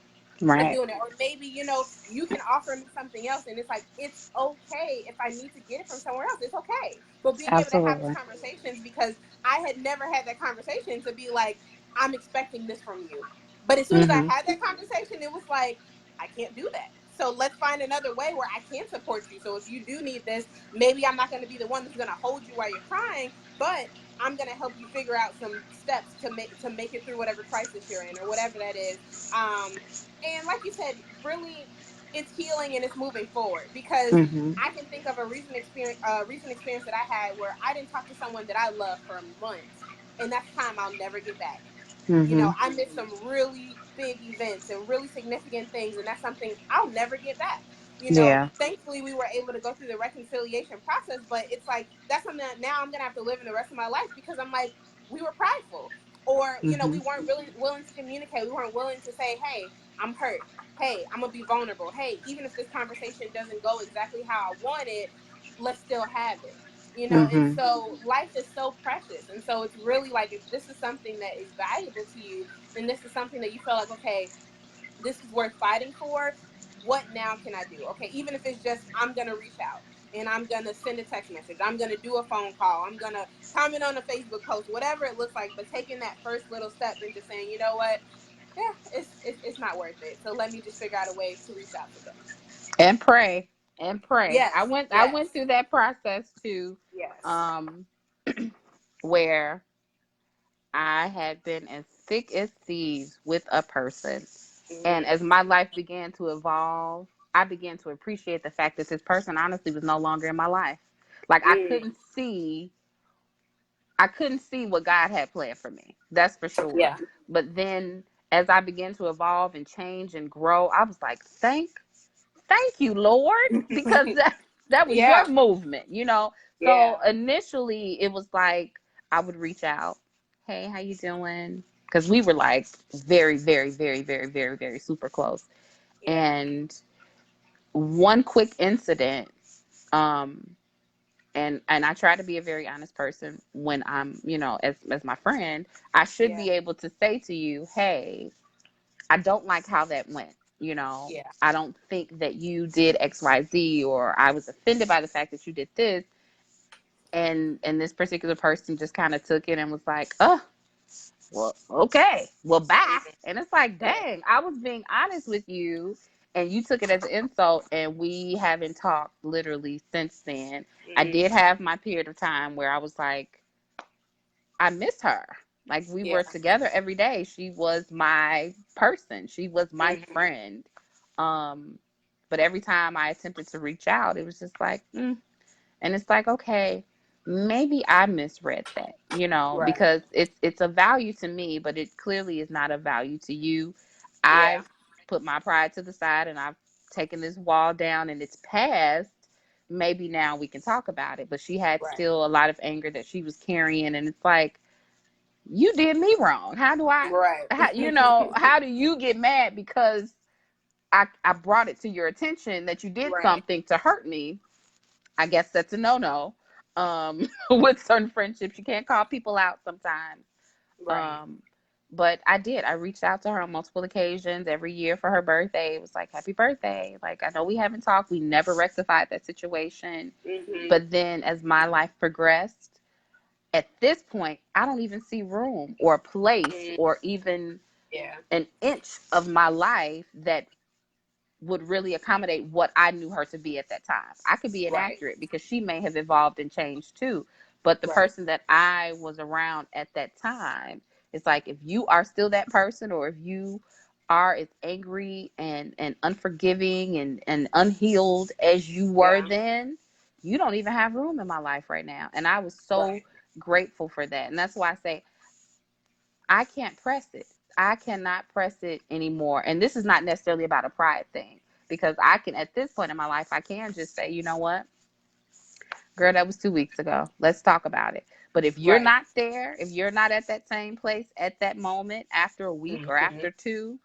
of Right. doing it. Or maybe, you can offer me something else, and it's like, it's okay if I need to get it from somewhere else. It's okay. But being able to have those Absolutely. conversations, because I had never had that conversation to be like, I'm expecting this from you. But as soon as I Mm-hmm. had that conversation, it was like, I can't do that. So let's find another way where I can support you. So if you do need this, maybe I'm not going to be the one that's going to hold you while you're crying, but I'm going to help you figure out some steps to make it through whatever crisis you're in, or whatever that is. And like you said, really, it's healing and it's moving forward, because Mm-hmm. I can think of a recent experience that I had where I didn't talk to someone that I love for months, and that's time I'll never get back. Mm-hmm. I missed some really big events and really significant things, and that's something I'll never get back. Yeah. Thankfully, we were able to go through the reconciliation process, but it's like, that's something that now I'm gonna have to live in the rest of my life, because I'm like, we were prideful, or Mm-hmm. we weren't really willing to communicate. We weren't willing to say, hey, I'm hurt. Hey, I'm gonna be vulnerable. Hey, even if this conversation doesn't go exactly how I want it, let's still have it. And Mm-hmm. so life is so precious, and so it's really like, if this is something that is valuable to you, and this is something that you feel like, okay, this is worth fighting for, what now can I do? Okay, even if it's just, I'm gonna reach out, and I'm gonna send a text message, I'm gonna do a phone call, I'm gonna comment on a Facebook post, whatever it looks like, but taking that first little step into saying, you know what, yeah, it's not worth it, so let me just figure out a way to reach out to them. And pray. And pray. I Yes, went I yes, went through that process too, yes. um, where I had been as thick as thieves with a person. And Mm-hmm. as my life began to evolve, I began to appreciate the fact that this person honestly was no longer in my life. Like Mm. I couldn't see what God had planned for me. That's for sure. Yeah, But then as I began to evolve and change and grow, I was like, thank you, Lord, because that was your yeah, movement. So yeah, initially it was like I would reach out, hey, how you doing? Because we were like very, very, very, very, very, very super close. yeah, And one quick incident, um, and I try to be a very honest person when I'm, as my friend, I should yeah, be able to say to you, hey, I don't like how that went. Yeah. I don't think that you did XYZ, or I was offended by the fact that you did this. And this particular person just kind of took it and was like, oh, well, okay, well, bye. And it's like, Right. dang, I was being honest with you, and you took it as an insult, and we haven't talked literally since then. I Mm-hmm. did have my period of time where I was like, I miss her. Like, we Yeah. were together every day. She was my person. She was my Mm-hmm. friend. Um, but every time I attempted to reach out, it was just like, and it's like, okay, maybe I misread that, Right. because it's a value to me, but it clearly is not a value to you. Yeah. I've put my pride to the side, and I've taken this wall down, and it's past. Maybe now we can talk about it. But she had Right. still a lot of anger that she was carrying, and it's like, you did me wrong. How do I, Right. how do you get mad because I brought it to your attention that you did Right. something to hurt me? I guess that's a no-no. With certain friendships, you can't call people out sometimes. Right. Um, but I did. I reached out to her on multiple occasions every year for her birthday. It was like, happy birthday. Like, I know we haven't talked. We never rectified that situation. Mm-hmm. But then as my life progressed, at this point, I don't even see room or place Mm-hmm. or even Yeah. an inch of my life that would really accommodate what I knew her to be at that time. I could be Right. inaccurate because she may have evolved and changed too. But the Right. person that I was around at that time, it's like, if you are still that person, or if you are as angry and unforgiving and unhealed as you were Yeah. then, you don't even have room in my life right now. And I was so Right. grateful for that. And that's why I say, I can't press it. I cannot press it anymore. And this is not necessarily about a pride thing, because I can, at this point in my life, I can just say, you know what, girl, that was 2 weeks ago. Let's talk about it. But if you're Right. not there, if you're not at that same place at that moment, after a week or Mm-hmm. after two,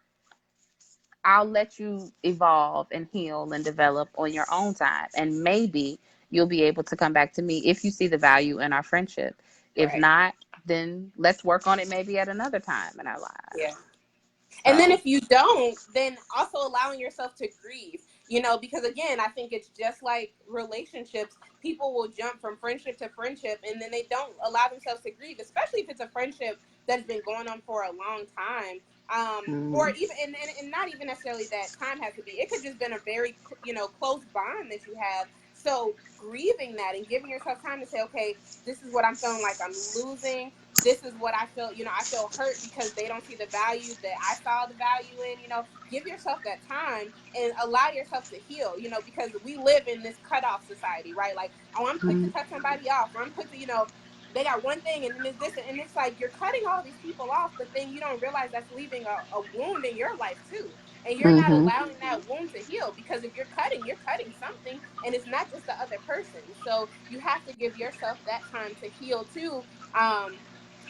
I'll let you evolve and heal and develop on your own time. And maybe you'll be able to come back to me if you see the value in our friendship. If Right. not, then let's work on it maybe at another time in our Yeah. lives. And then So, if you don't, then also allowing yourself to grieve, because again, I think it's just like relationships. People will jump from friendship to friendship and then they don't allow themselves to grieve, especially if it's a friendship that's been going on for a long time. Or mm-hmm, even, and not even necessarily that time has to be, it could just been a very, close bond that you have. So grieving that and giving yourself time to say, okay, this is what I'm feeling like I'm losing. This is what I feel, I feel hurt because they don't see the value that I saw the value in, give yourself that time and allow yourself to heal, because we live in this cutoff society, right? Like, oh, I'm quick to cut somebody off, or I'm quick to, they got one thing and then it's this, and it's like you're cutting all these people off, but then you don't realize that's leaving a wound in your life too. And you're not mm-hmm, allowing that wound to heal, because if you're cutting something, and it's not just the other person. So you have to give yourself that time to heal too.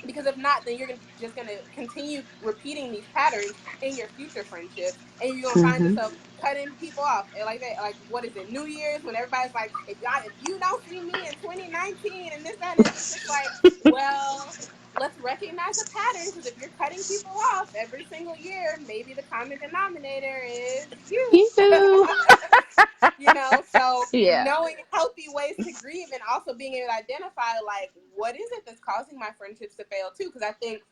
Because if not, then you're just going to continue repeating these patterns in your future friendships, and you're going to find mm-hmm. yourself cutting people off. And like that, like, what is it, New Year's, when everybody's like, if you don't see me in 2019 and this, that, and it's just like, well, let's recognize a pattern, because if you're cutting people off every single year, maybe the common denominator is you. You too. So Yeah. knowing healthy ways to grieve, and also being able to identify, like, what is it that's causing my friendships to fail too, because I think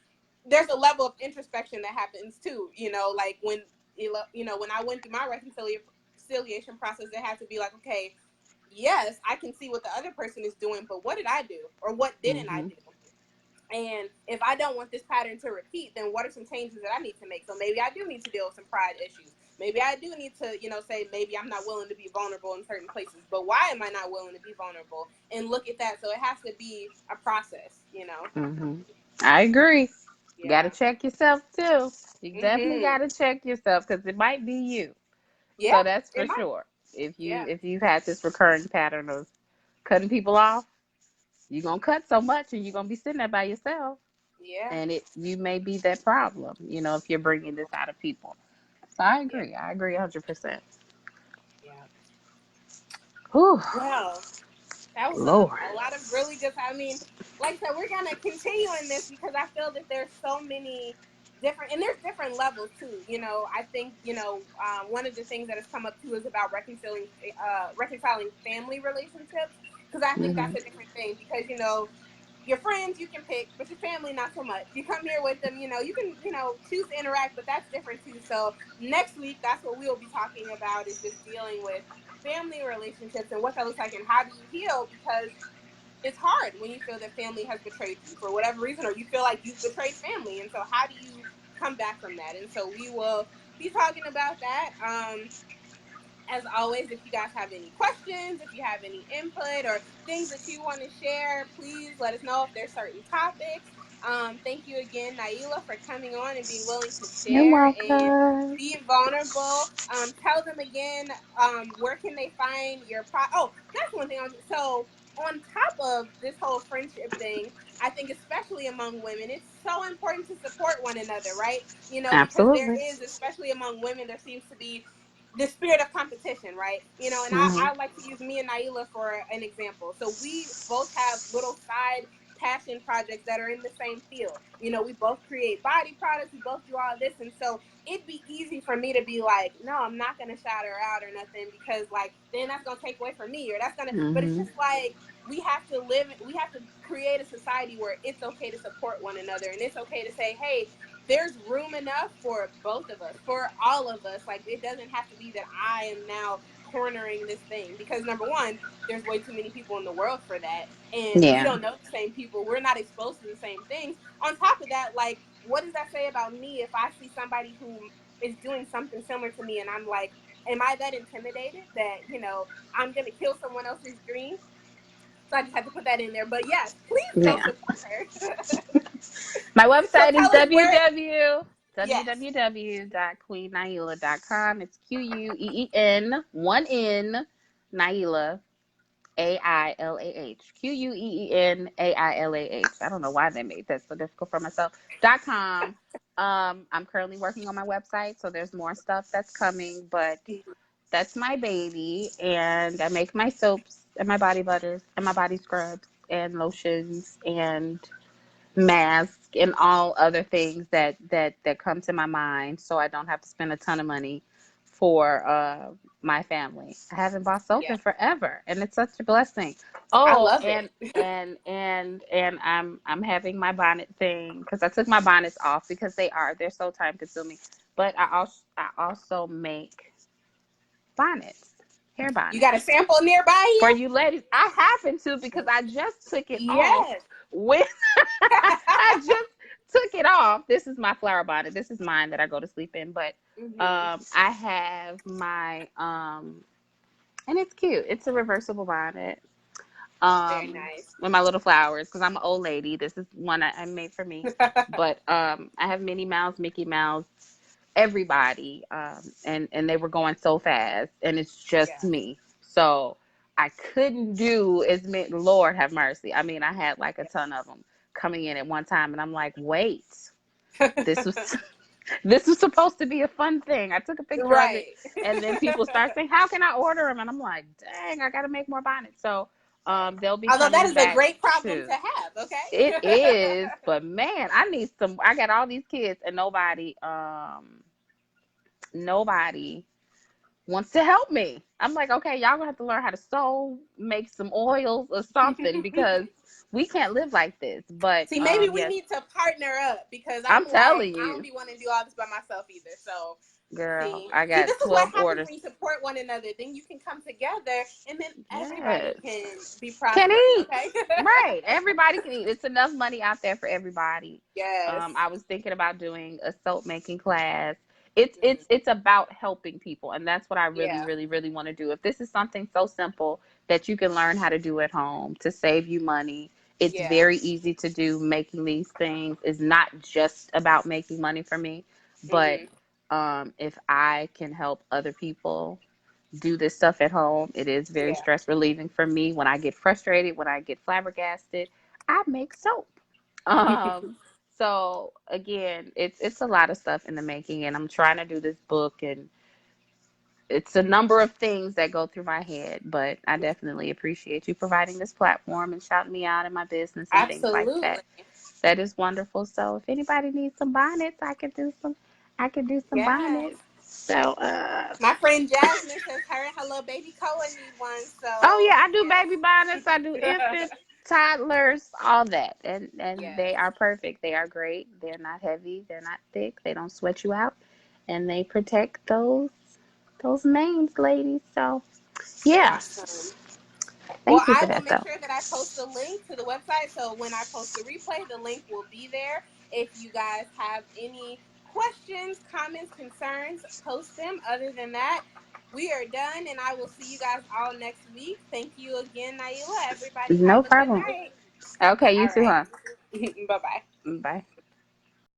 there's a level of introspection that happens too, like when when I went through my reconciliation process, it had to be like, okay, yes, I can see what the other person is doing, but what did I do, or what didn't I Mm-hmm. do? And if I don't want this pattern to repeat, then what are some changes that I need to make? So maybe I do need to deal with some pride issues. Maybe I do need to, say, maybe I'm not willing to be vulnerable in certain places. But why am I not willing to be vulnerable? And look at that. So it has to be a process. Mm-hmm. I agree. Got to Yeah. check yourself too. You definitely Mhm. got to check yourself, because it might be you. Yeah. So that's It for might. sure. Yeah. If you've had this recurring pattern of cutting people off, you're gonna cut so much, and you're gonna be sitting there by yourself, Yeah. and you may be that problem. If you're bringing this out of people. So I Yeah. agree. I agree 100%. Yeah. Whew, Well, that was Lord. a lot of really good. I mean, like I said, we're gonna continue in this because I feel that there's so many different, and there's different levels too. I think one of the things that has come up too is about reconciling family relationships, because I think Mm-hmm. that's a different thing. Because your friends you can pick, but your family not so much. You come here with them, you can choose to interact, but that's different too. So next week, that's what we'll be talking about, is just dealing with family relationships and what that looks like and how do you heal, because it's hard when you feel that family has betrayed you for whatever reason, or you feel like you've betrayed family. And so how do you come back from that? And so we will be talking about that. As always, if you guys have any questions, if you have any input or things that you want to share, please let us know if there's certain topics. Thank you again, Naila, for coming on and being willing to You're share and welcome. be vulnerable. Tell them again, where can they find your Oh, that's one thing. So on top of this whole friendship thing, I think especially among women, it's so important to support one another, right? Because there Absolutely. is, especially among women, there seems to be the spirit of competition, right? And Mm-hmm. I like to use me and Naila for an example. So we both have little side passion projects that are in the same field. We both create body products, we both do all this. And so it'd be easy for me to be like, no, I'm not going to shout her out or nothing, because like, then that's going to take away from me, or that's going to, but it's Mm-hmm. just like, we have to create a society where it's okay to support one another, and it's okay to say, hey, there's room enough for both of us, for all of us. Like, it doesn't have to be that I am now cornering this thing, because number one, there's way too many people in the world for that, and we Yeah. don't know the same people. We're not exposed to the same things. On top of that, like, what does that say about me if I see somebody who is doing something similar to me, and I'm like, am I that intimidated that I'm gonna kill someone else's dream? So I just had to put that in there. But yes, please go Yeah. support her. My So website is tell us where. Yes. www.queennaila.com. It's QUEEN, one N, Naila, AILAH. QUEENAILAH. I don't know why they made that so difficult for myself. .com. I'm currently working on my website, so there's more stuff that's coming, but that's my baby. And I make my soaps and my body butters and my body scrubs and lotions and mask and all other things that come to my mind, so I don't have to spend a ton of money for my family. I haven't bought soap Yeah. in forever, and it's such a blessing. I Oh, love and it. I'm having my bonnet thing, because I took my bonnets off because they're so time consuming. But I also make bonnets, hair You got a bonnets sample nearby for you ladies. I happen to, because I just took it here? off Yes. when I just took it off. This is my flower bonnet. This is mine that I go to sleep in. But Hmm. I have my and it's cute. It's a reversible bonnet. Very nice. With my little flowers, because I'm an old lady. This is one I made for me. But I have Minnie Mouse, Mickey Mouse, everybody, and they were going so fast, and it's just Yeah. me. So I couldn't do as many. Lord have mercy. I mean, I had like a ton of them coming in at one time, and I'm like, wait, this was this was supposed to be a fun thing. I took a picture of it, Right. and then people start saying, how can I order them? And I'm like, dang, I got to make more bonnets. So Right. they'll be Although that coming is a back great problem too. to have, It okay? is, but man, I need some. I got all these kids, and nobody wants to help me. I'm like, okay, y'all gonna have to learn how to sew, make some oils or something, because we can't live like this. But See, maybe we yes, need to partner up, because I'm I'm like, telling I don't you, be wanting to do all this by myself either. So girl, see, I this got is what 12 happens orders. when you support one another. Then you can come together, and then everybody Yes, can be can prospering. eat. Okay. Right, everybody can eat. It's enough money out there for everybody. Yes. I was thinking about doing a soap making class. It's Mhm. it's it's about helping people, and that's what I really, Yeah. really, really want to do. If this is something so simple that you can learn how to do at home to save you money, it's Yeah. very easy to do. Making these things is not just about making money for me, but Hmm. if I can help other people do this stuff at home, it is very Yeah. stress relieving for me. When I get frustrated, when I get flabbergasted, I make soap. Um, so again, it's a lot of stuff in the making, and I'm trying to do this book, and it's a number of things that go through my head. But I definitely appreciate you providing this platform and shouting me out in my business and things like Absolutely. that. That is wonderful. So if anybody needs some bonnets, I could do some. I could do some Yes. bonnets. So My friend Jasmine says her and her little baby Koa need one. oh So yeah, I do baby bonnets. I do yeah. infants, toddlers, all that, and Yes. they are perfect. They are great. They're not heavy. They're not thick. They don't sweat you out, and they protect those names, ladies. So yeah, Awesome. Well, thank you I for will that make though. sure that I post the link to the website. So when I post the replay, the link will be there. If you guys have any questions, comments, concerns, post them. Other than that, we are done, and I will see you guys all next week. Thank you again, Naila. Everybody, No have a good problem. night. Okay, you All too, right. huh? Bye bye. Bye.